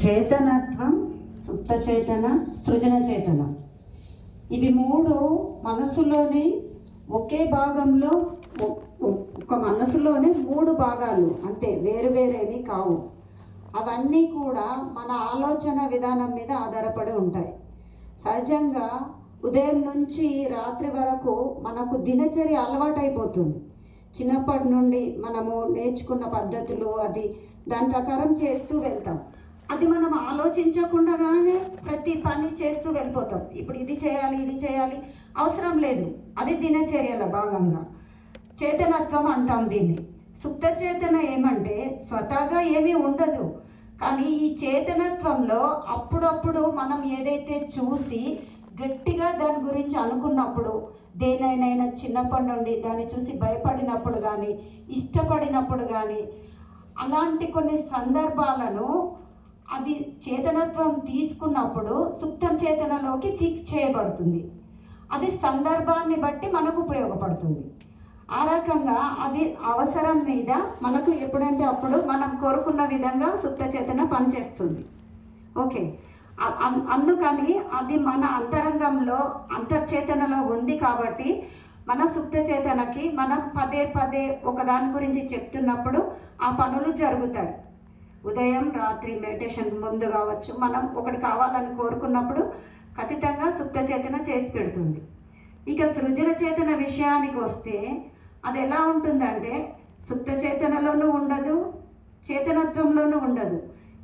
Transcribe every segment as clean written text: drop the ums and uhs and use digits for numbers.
చేతనత్వం, సుప్త చేతన, సృజన చేతన. ఇవి మూడు మనసులోని ఒకే భాగంలో, ఒక మనసులోనే మూడు భాగాలు, అంటే వేరువేరేవి కావు. అవన్నీ కూడా మన ఆలోచన విధానం మీద ఆధారపడి ఉంటాయి. సహజంగా ఉదయం నుంచి రాత్రి వరకు మనకు దినచర్య అలవాటైపోతుంది. చిన్నప్పటి నుండి మనము నేర్చుకున్న పద్ధతులు అది దాని ప్రకారం చేస్తూ వెళ్తాం. అది మనం ఆలోచించకుండానే ప్రతి పని చేస్తూ వెళ్ళిపోతాం. ఇప్పుడు ఇది చేయాలి, ఇది చేయాలి, అవసరం లేదు. అది దినచర్యల భాగంగా చేతనత్వం అంటాం దీన్ని. సుప్త చేతన ఏమంటే స్వతహాగా ఏమీ ఉండదు, కానీ ఈ చేతనత్వంలో అప్పుడప్పుడు మనం ఏదైతే చూసి గట్టిగా దాని గురించి అనుకున్నప్పుడు, దేనైనా చిన్నప్పటి నుండి దాన్ని చూసి భయపడినప్పుడు కానీ, ఇష్టపడినప్పుడు కానీ, అలాంటి కొన్ని సందర్భాలను అది చేతనత్వం తీసుకున్నప్పుడు సుప్త చేతనలోకి ఫిక్స్ చేయబడుతుంది. అది సందర్భాన్ని బట్టి మనకు ఉపయోగపడుతుంది. ఆ రకంగా అది అవసరం మీద మనకు ఎప్పుడంటే అప్పుడు మనం కోరుకున్న విధంగా సుప్త చేతన పనిచేస్తుంది. ఓకే, అందుకని అది మన అంతరంగంలో అంతర్చేతనలో ఉంది కాబట్టి మన సుప్త చేతనకి మనం పదే పదే ఒకదాని గురించి చెప్తున్నప్పుడు ఆ పనులు జరుగుతాయి. ఉదయం రాత్రి మెడిటేషన్ ముందు కావచ్చు, మనం ఒకటి కావాలని కోరుకున్నప్పుడు ఖచ్చితంగా సుప్త చేతన చేసి పెడుతుంది. ఇక సృజన చేతన విషయానికి వస్తే అది ఎలా ఉంటుందంటే సుప్త చేతనలోనూ ఉండదు, చేతనత్వంలోనూ ఉండదు.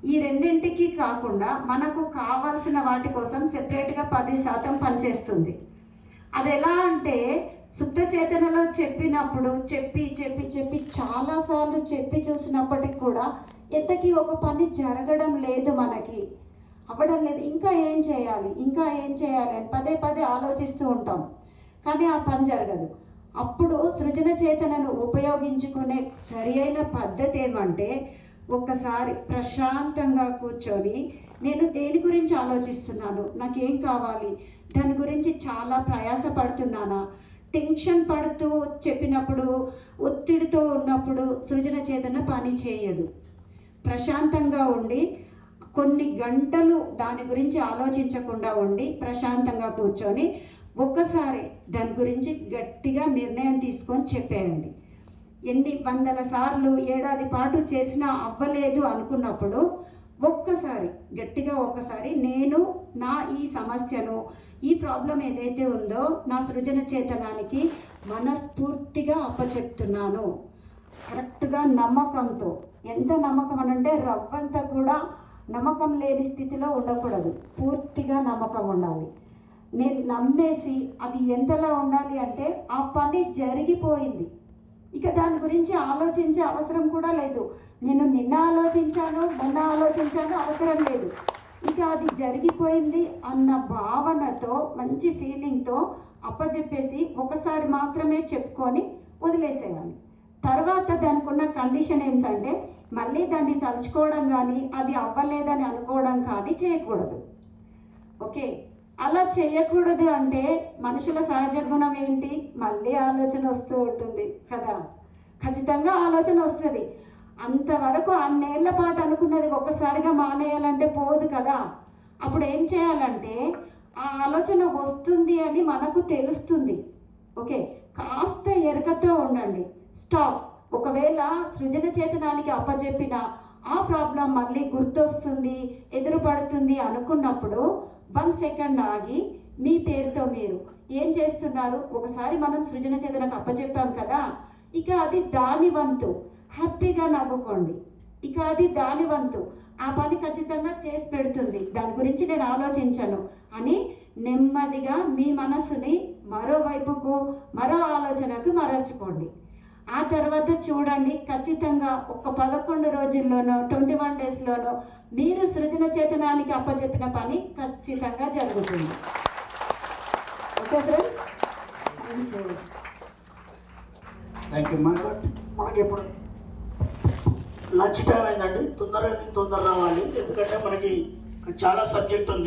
ఈ రెండింటికి కాకుండా మనకు కావాల్సిన వాటి కోసం సెపరేట్గా 10% పనిచేస్తుంది. అది ఎలా అంటే సుప్త చేతనలో చెప్పినప్పుడు చెప్పి చెప్పి చెప్పి చాలాసార్లు చెప్పి చూసినప్పటికి కూడా ఎంతకీ ఒక పని జరగడం లేదు, మనకి అవ్వడం లేదు. ఇంకా ఏం చేయాలి, ఇంకా ఏం చేయాలి అని పదే పదే ఆలోచిస్తూ ఉంటాం, కానీ ఆ పని జరగదు. అప్పుడు సృజన చేతనను ఉపయోగించుకునే సరి అయిన పద్ధతి ఏమంటే ఒక్కసారి ప్రశాంతంగా కూర్చొని నేను దేని గురించి ఆలోచిస్తున్నాను, నాకేం కావాలి, దాని గురించి చాలా ప్రయాసపడుతున్నానా, టెన్షన్ పడుతూ చెప్పినప్పుడు, ఒత్తిడితో ఉన్నప్పుడు సృజన చేతన పని చేయదు. ప్రశాంతంగా ఉండి కొన్ని గంటలు దాని గురించి ఆలోచించకుండా ఉండి ప్రశాంతంగా కూర్చొని ఒక్కసారి దాని గురించి గట్టిగా నిర్ణయం తీసుకొని చెప్పేయండి. ఎన్ని వందల సార్లు ఏడాది పాటు చేసినా అవ్వలేదు అనుకున్నప్పుడు ఒక్కసారి గట్టిగా ఒకసారి నేను నా ఈ సమస్యను, ఈ ప్రాబ్లం ఏదైతే ఉందో నా సృజన చేతనానికి మనస్ఫూర్తిగా అప్పచెప్తున్నాను. కరెక్ట్గా నమ్మకంతో, ఎంత నమ్మకం అనంటే రవ్వంతా కూడా నమ్మకం లేని స్థితిలో ఉండకూడదు, పూర్తిగా నమ్మకం ఉండాలి. నేను నమ్మేసి అది ఎంతలా ఉండాలి అంటే ఆ పని జరిగిపోయింది, ఇక దాని గురించి ఆలోచించే అవసరం కూడా లేదు. నేను నిన్న ఆలోచించాను, మొన్న ఆలోచించాను, అవసరం లేదు. ఇక అది జరిగిపోయింది అన్న భావనతో, మంచి ఫీలింగ్తో అప్పచెప్పేసి ఒకసారి మాత్రమే చెప్పుకొని వదిలేసేయాలి. తర్వాత దానికి ఉన్న కండిషన్ ఏమిటంటే మళ్ళీ దాన్ని తలుచుకోవడం కానీ, అది అవ్వలేదని అనుకోవడం కానీ చేయకూడదు. ఓకే, అలా చేయకూడదు అంటే మనుషుల సహజ గుణం ఏంటి, మళ్ళీ ఆలోచన వస్తూ ఉంటుంది కదా. ఖచ్చితంగా ఆలోచన వస్తుంది. అంతవరకు అన్నేళ్ల పాటు అనుకున్నది ఒక్కసారిగా మానేయాలంటే పోదు కదా. అప్పుడు ఏం చేయాలంటే ఆ ఆలోచన వస్తుంది అని మనకు తెలుస్తుంది. ఓకే, కాస్త ఎరుకతో ఉండండి, స్టాప్. ఒకవేళ సృజన చేతనానికి అప్పచెప్పిన ఆ ప్రాబ్లం మళ్ళీ గుర్తొస్తుంది, ఎదురుపడుతుంది అనుకున్నప్పుడు 1 సెకండ్ ఆగి మీ పేరుతో మీరు ఏం చేస్తున్నారు, ఒకసారి మనం సృజన చేతనకు అప్పచెప్పాం కదా, ఇక అది దాని వంతు, హ్యాపీగా నవ్వుకోండి. ఇక అది దాని వంతు, ఆ పని ఖచ్చితంగా చేసి పెడుతుంది, దాని గురించి నేను ఆలోచించను అని నెమ్మదిగా మీ మనసుని మరోవైపుకు, మరో ఆలోచనకు మరల్చుకోండి. ఆ తర్వాత చూడండి, ఖచ్చితంగా ఒక 11 రోజుల్లోనో 21 డేస్లోనో మీరు సృజన చేతనానికి అప్పచెప్పిన పని ఖచ్చితంగా జరుగుతుంది. Okay friends, thank you. మనకి ఇప్పుడు లంచ్ టైం అయిందండి, తొందరగా రావాలి, ఎందుకంటే మనకి చాలా సబ్జెక్ట్ ఉంది.